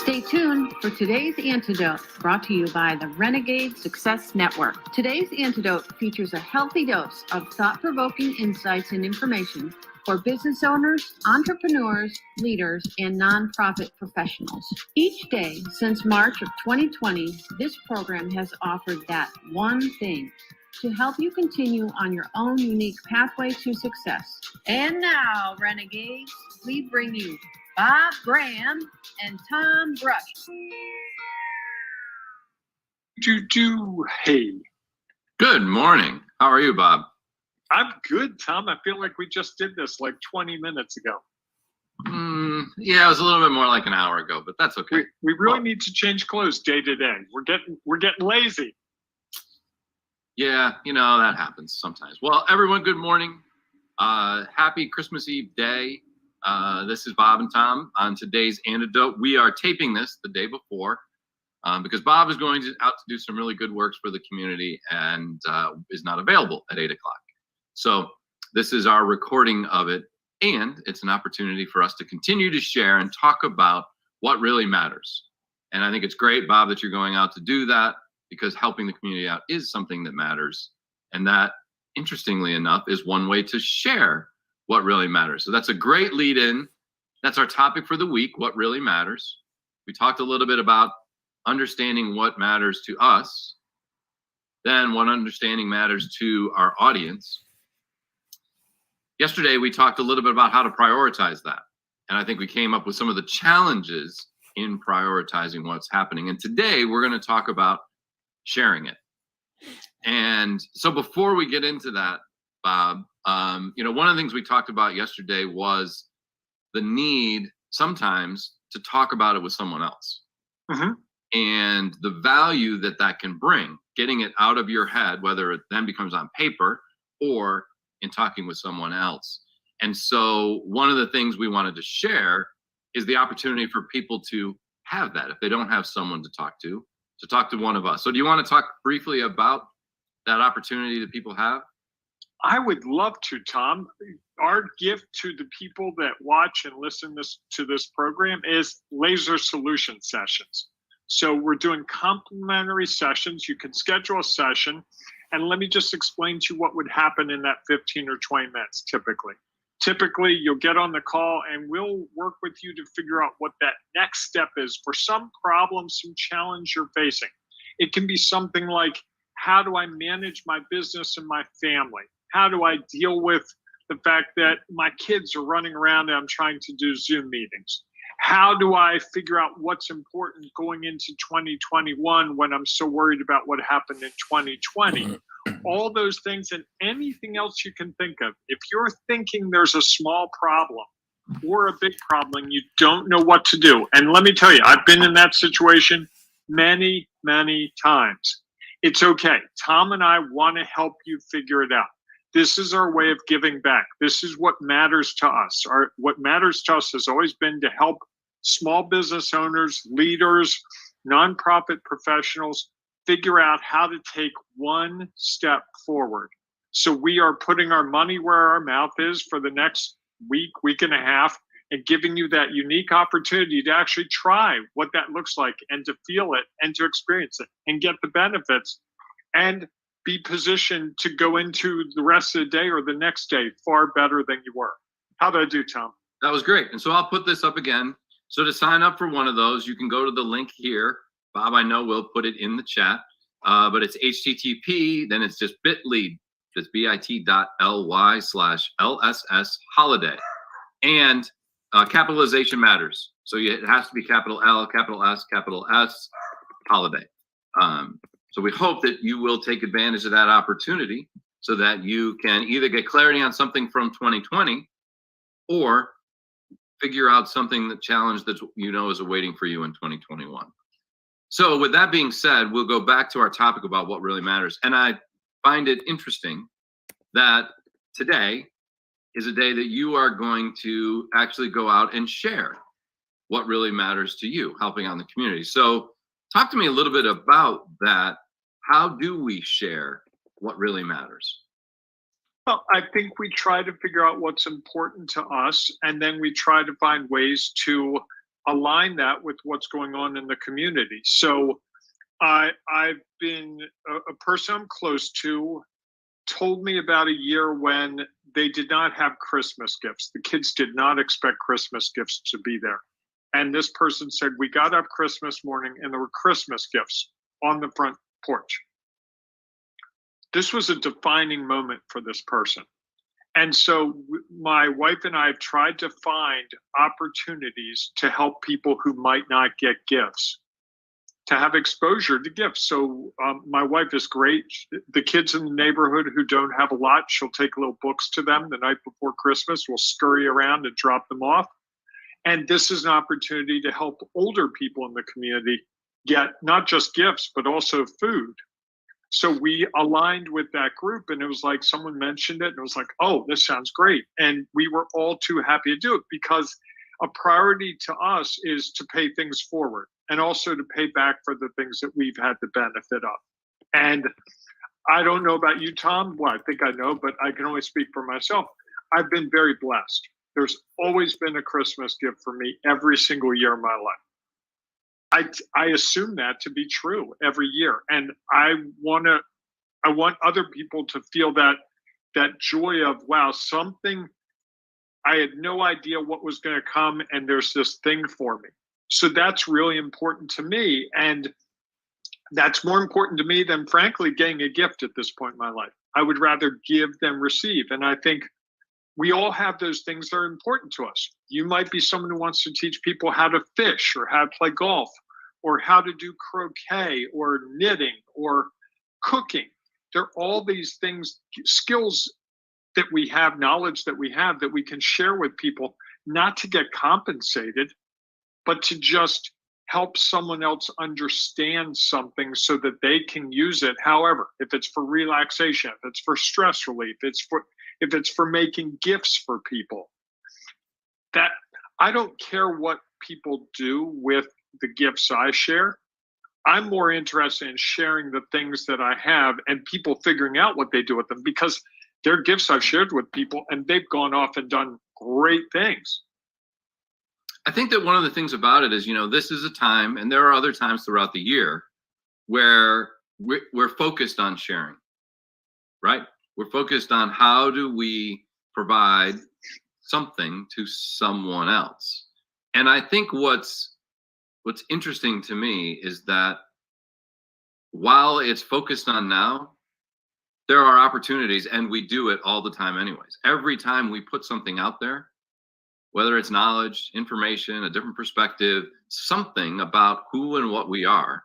Stay tuned for today's Antidote, brought to you by the Renegade Success Network. Today's Antidote features a healthy dose of thought-provoking insights and information for business owners, entrepreneurs, leaders, and nonprofit professionals. Each day since March of 2020, this program has offered that one thing to help you continue on your own unique pathway to success. And now, Renegades, we bring you Bob Graham and Tom Brush. Hey. Good morning. How are you, Bob? I'm good, Tom. I feel like we just did this like 20 minutes ago. Yeah, it was a little bit more like an hour ago, but that's okay. We really need to change clothes day to day. We're getting lazy. Yeah, that happens sometimes. Well, everyone, good morning. Happy Christmas Eve day. This is Bob and Tom on today's Antidote. We are taping this the day before because Bob is going out to do some really good works for the community and is not available at 8 o'clock. So this is our recording of it, and it's an opportunity for us to continue to share and talk about what really matters. And I think it's great, Bob, that you're going out to do that, because helping the community out is something that matters. And that, interestingly enough, is one way to share what really matters. So that's a great lead in. That's our topic for the week, what really matters. We talked a little bit about understanding what matters to us, then what understanding matters to our audience. Yesterday, we talked a little bit about how to prioritize that. And I think we came up with some of the challenges in prioritizing what's happening. And today, we're going to talk about sharing it. And so before we get into that, Bob, one of the things we talked about yesterday was the need sometimes to talk about it with someone else. Mm-hmm. And the value that can bring, getting it out of your head, whether it then becomes on paper or in talking with someone else. And so one of the things we wanted to share is the opportunity for people to have that if they don't have someone to talk to one of us. So do you want to talk briefly about that opportunity that people have? I would love to, Tom. Our gift to the people that watch and listen to this program is laser solution sessions. So we're doing complimentary sessions. You can schedule a session, and let me just explain to you what would happen in that 15 or 20 minutes typically. Typically, you'll get on the call and we'll work with you to figure out what that next step is for some problem, some challenge you're facing. It can be something like, how do I manage my business and my family? How do I deal with the fact that my kids are running around and I'm trying to do Zoom meetings? How do I figure out what's important going into 2021 when I'm so worried about what happened in 2020? All those things and anything else you can think of. If you're thinking there's a small problem or a big problem, you don't know what to do. And let me tell you, I've been in that situation many, many times. It's okay. Tom and I want to help you figure it out. This is our way of giving back. This is what matters to us. What matters to us has always been to help small business owners, leaders, nonprofit professionals figure out how to take one step forward. So we are putting our money where our mouth is for the next week and a half, and giving you that unique opportunity to actually try what that looks like and to feel it and to experience it and get the benefits and be positioned to go into the rest of the day or the next day far better than you were. How did I do, Tom? That was great. And so I'll put this up again. So to sign up for one of those, you can go to the link here. Bob, I know we'll put it in the chat, but it's HTTP, then it's just bit.ly, that's bit.ly/LSS holiday. And capitalization matters. So it has to be capital L, capital S, holiday. So we hope that you will take advantage of that opportunity so that you can either get clarity on something from 2020 or figure out something, the challenge that is awaiting for you in 2021. So with that being said, we'll go back to our topic about what really matters. And I find it interesting that today is a day that you are going to actually go out and share what really matters to you, helping on the community. So talk to me a little bit about that. How do we share what really matters? Well, I think we try to figure out what's important to us, and then we try to find ways to align that with what's going on in the community. So I've been a person I'm close to told me about a year when they did not have Christmas gifts. The kids did not expect Christmas gifts to be there. And this person said, we got up Christmas morning and there were Christmas gifts on the front porch. This was a defining moment for this person. And so my wife and I have tried to find opportunities to help people who might not get gifts, to have exposure to gifts. So my wife is great. The kids in the neighborhood who don't have a lot, she'll take little books to them the night before Christmas. We'll scurry around and drop them off. And this is an opportunity to help older people in the community get not just gifts, but also food. So we aligned with that group, and it was like someone mentioned it and it was like, oh, this sounds great. And we were all too happy to do it, because a priority to us is to pay things forward and also to pay back for the things that we've had the benefit of. And I don't know about you, Tom. Well, I think I know, but I can only speak for myself. I've been very blessed. There's always been a Christmas gift for me every single year of my life. I assume that to be true every year. And I want other people to feel that joy of, wow, something, I had no idea what was going to come, and there's this thing for me. So that's really important to me. And that's more important to me than, frankly, getting a gift at this point in my life. I would rather give than receive. And I think we all have those things that are important to us. You might be someone who wants to teach people how to fish or how to play golf or how to do croquet or knitting or cooking. There are all these things, skills that we have, knowledge that we have that we can share with people, not to get compensated, but to just help someone else understand something so that they can use it. However, if it's for relaxation, if it's for stress relief, if it's for making gifts for people, that I don't care what people do with the gifts I share. I'm more interested in sharing the things that I have and people figuring out what they do with them, because they're gifts I've shared with people and they've gone off and done great things. I think that one of the things about it is, this is a time, and there are other times throughout the year where we're focused on sharing, right? We're focused on how do we provide something to someone else. And I think what's interesting to me is that while it's focused on now, there are opportunities, and we do it all the time anyways. Every time we put something out there, whether it's knowledge, information, a different perspective, something about who and what we are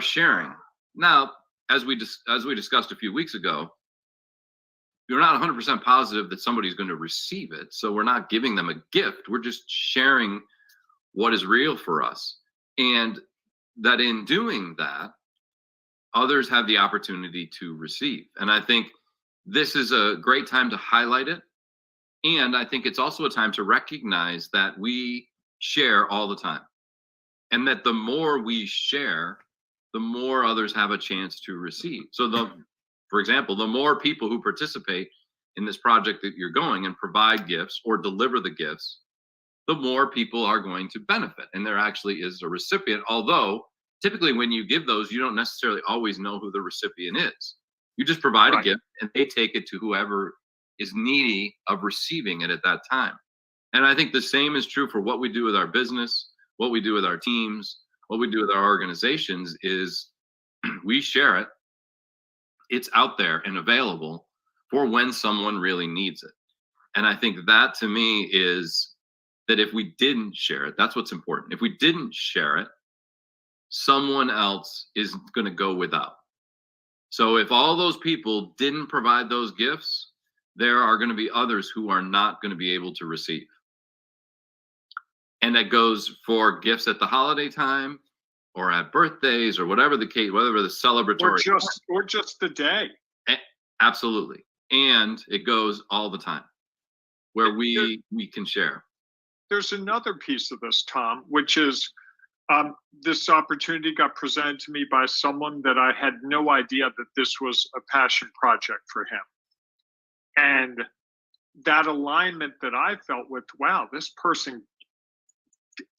sharing. Now, as we discussed a few weeks ago, you're not 100% positive that somebody's going to receive it. So we're not giving them a gift. We're just sharing what is real for us. And that in doing that, others have the opportunity to receive. And I think this is a great time to highlight it. And I think it's also a time to recognize that we share all the time. And that the more we share, the more others have a chance to receive. So for example, the more people who participate in this project that you're going and provide gifts or deliver the gifts, the more people are going to benefit. And there actually is a recipient, although typically when you give those, you don't necessarily always know who the recipient is. You just provide a gift and they take it to whoever is needy of receiving it at that time. And I think the same is true for what we do with our business, what we do with our teams, what we do with our organizations is we share it. It's out there and available for when someone really needs it. And I think that to me is that if we didn't share it, that's what's important. If we didn't share it, someone else is going to go without. So if all those people didn't provide those gifts, there are going to be others who are not going to be able to receive. And that goes for gifts at the holiday time or at birthdays or whatever the case, whatever the celebratory. Or just the day. Absolutely. And it goes all the time where we can share. There's another piece of this, Tom, which is this opportunity got presented to me by someone that I had no idea that this was a passion project for him. And that alignment that I felt with, wow, this person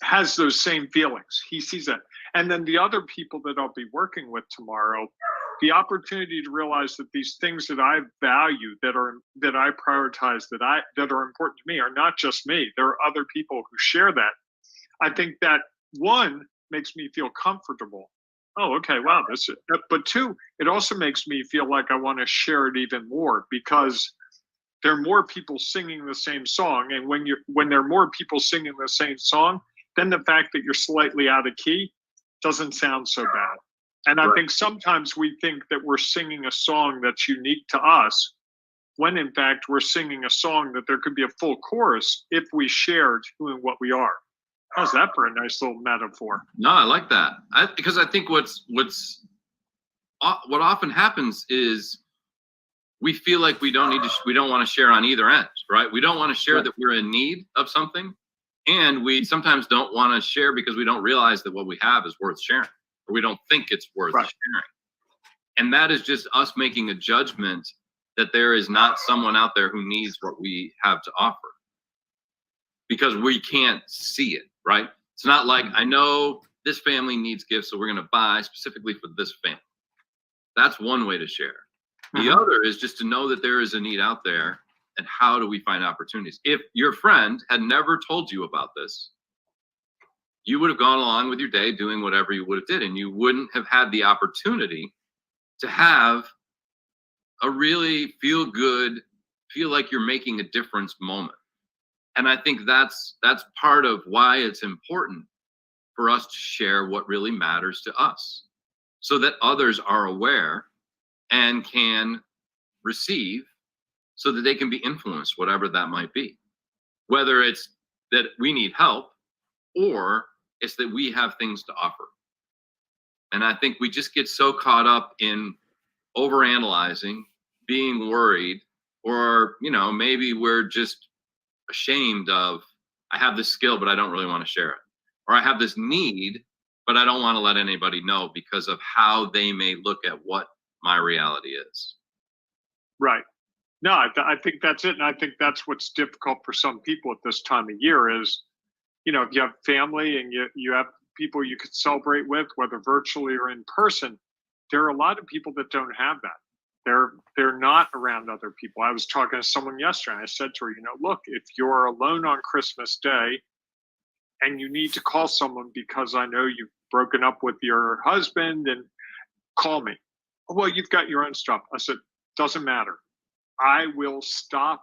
has those same feelings. He sees that. And then the other people that I'll be working with tomorrow, the opportunity to realize that these things that I value, that I prioritize, that are important to me, are not just me. There are other people who share that. I think that, one, makes me feel comfortable. Oh, okay, wow, but two, it also makes me feel like I want to share it even more, because there are more people singing the same song. And when there are more people singing the same song, then the fact that you're slightly out of key doesn't sound so bad. And I think sometimes we think that we're singing a song that's unique to us, when in fact we're singing a song that there could be a full chorus if we shared who and what we are. How's that for a nice little metaphor? No, I like that. Because I think what often happens is we feel like we don't want to share on either end, right? We don't want to share that we're in need of something, and we sometimes don't want to share because we don't realize that what we have is worth sharing, or we don't think it's worth sharing. And that is just us making a judgment that there is not someone out there who needs what we have to offer, because we can't see it, right? It's not like, I know this family needs gifts, so we're going to buy specifically for this family. That's one way to share. The other is just to know that there is a need out there, and how do we find opportunities? If your friend had never told you about this, you would have gone along with your day doing whatever you would have did, and you wouldn't have had the opportunity to have a really feel like you're making a difference moment. And I think that's part of why it's important for us to share what really matters to us, so that others are aware and can receive, so that they can be influenced, whatever that might be. Whether it's that we need help, or it's that we have things to offer. And I think we just get so caught up in overanalyzing, being worried, or, maybe we're just ashamed of, I have this skill, but I don't really want to share it. Or I have this need, but I don't want to let anybody know because of how they may look at what my reality is. Right. No, I think that's it. And I think that's what's difficult for some people at this time of year is, if you have family and you have people you could celebrate with, whether virtually or in person, there are a lot of people that don't have that. They're not around other people. I was talking to someone yesterday, and I said to her, look, if you're alone on Christmas Day and you need to call someone because I know you've broken up with your husband, and call me. Well, you've got your own stuff. I said, doesn't matter. I will stop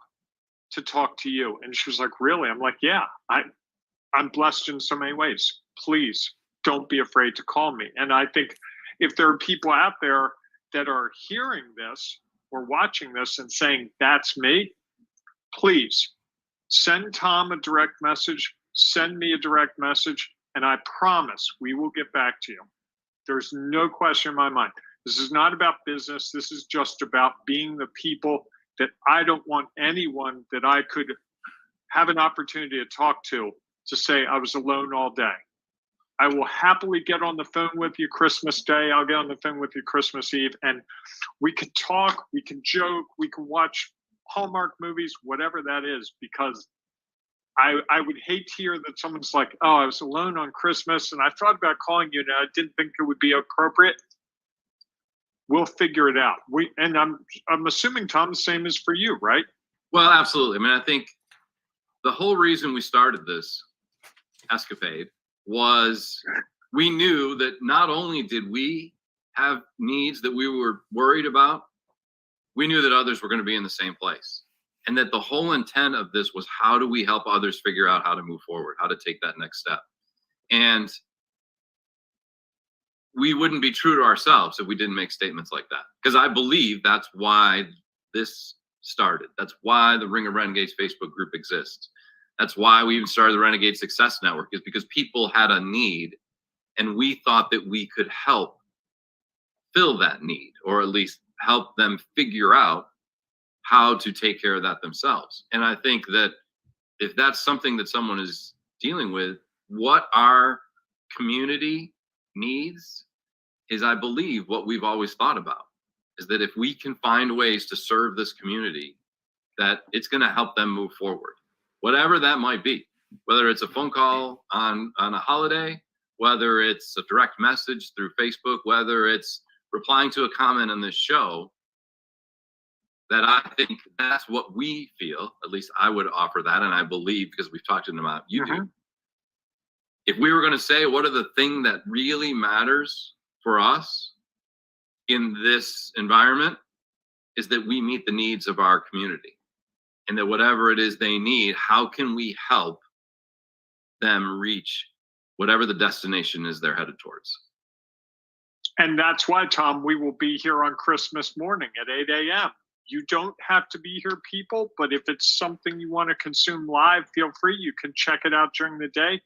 to talk to you. And she was like, really? I'm like, yeah, I'm blessed in so many ways. Please don't be afraid to call me. And I think if there are people out there that are hearing this or watching this and saying, that's me, please send Tom a direct message, send me a direct message, and I promise we will get back to you. There's no question in my mind. This is not about business. This is just about being the people that I don't want anyone that I could have an opportunity to talk to say I was alone all day. I will happily get on the phone with you Christmas Day. I'll get on the phone with you Christmas Eve, and we can talk, we can joke, we can watch Hallmark movies, whatever that is, because I would hate to hear that someone's like, oh, I was alone on Christmas and I thought about calling you and I didn't think it would be appropriate. We'll figure it out. I'm assuming, Tom, the same is for you, right? Well, absolutely. I mean, I think the whole reason we started this escapade was we knew that not only did we have needs that we were worried about, we knew that others were going to be in the same place. And that the whole intent of this was, how do we help others figure out how to move forward, how to take that next step? And we wouldn't be true to ourselves if we didn't make statements like that. Because I believe that's why this started. That's why the Ring of Renegades Facebook group exists. That's why we even started the Renegade Success Network, is because people had a need and we thought that we could help fill that need, or at least help them figure out how to take care of that themselves. And I think that if that's something that someone is dealing with, what our community needs is, I believe, what we've always thought about, is that if we can find ways to serve this community, that it's going to help them move forward, whatever that might be. whether it's a phone call on a holiday, whether it's a direct message through Facebook, whether it's replying to a comment on this show, that I think that's what we feel. At least I would offer that, and I believe, because we've talked to them about, you do. If we were going to say what are the thing that really matters for us in this environment, is that we meet the needs of our community, and that whatever it is they need, how can we help them reach whatever the destination is they're headed towards. And that's why, Tom, we will be here on Christmas morning at 8 a.m. You don't have to be here, people, but if it's something you want to consume live, feel free. You can check it out during the day.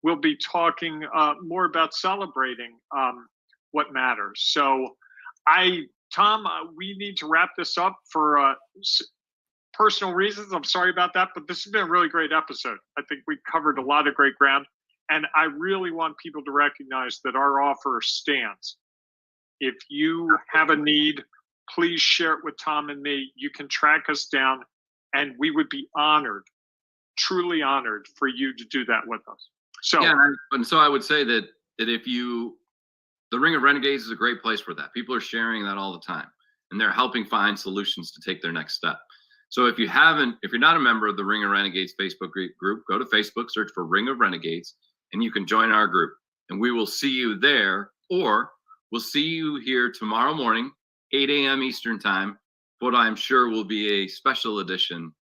We'll be talking more about celebrating what matters. So Tom, we need to wrap this up for personal reasons. I'm sorry about that, but this has been a really great episode. I think we covered a lot of great ground, and I really want people to recognize that our offer stands. If you have a need, please share it with Tom and me. You can track us down, and we would be honored, truly honored, for you to do that with us. So, yeah, and so I would say that if the Ring of Renegades is a great place for that. People are sharing that all the time, and they're helping find solutions to take their next step. So if you're not a member of the Ring of Renegades Facebook group, go to Facebook, search for Ring of Renegades, and you can join our group, and we will see you there, or we'll see you here tomorrow morning, 8 a.m. Eastern time, what I'm sure will be a special edition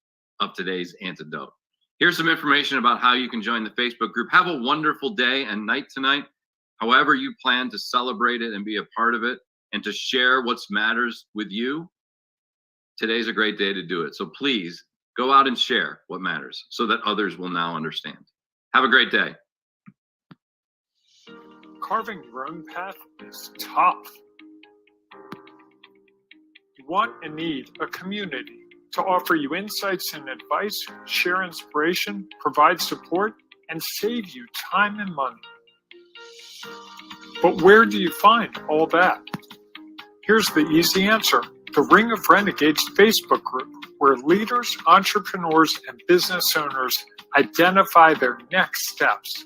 of today's Antidote. Here's some information about how you can join the Facebook group. Have a wonderful day and night tonight, however you plan to celebrate it and be a part of it and to share what matters with you. Today's a great day to do it. So please go out and share what matters so that others will now understand. Have a great day. Carving your own path is tough. You want and need a community to offer you insights and advice, share inspiration, provide support, and save you time and money. But where do you find all that? Here's the easy answer: the Ring of Renegades Facebook group, where leaders, entrepreneurs, and business owners identify their next steps.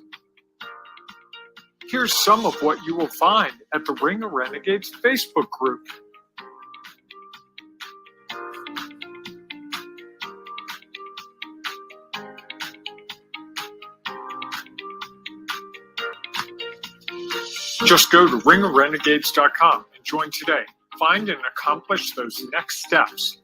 Here's some of what you will find at the Ring of Renegades Facebook group. Just go to ringofrenegades.com and join today. Find and accomplish those next steps.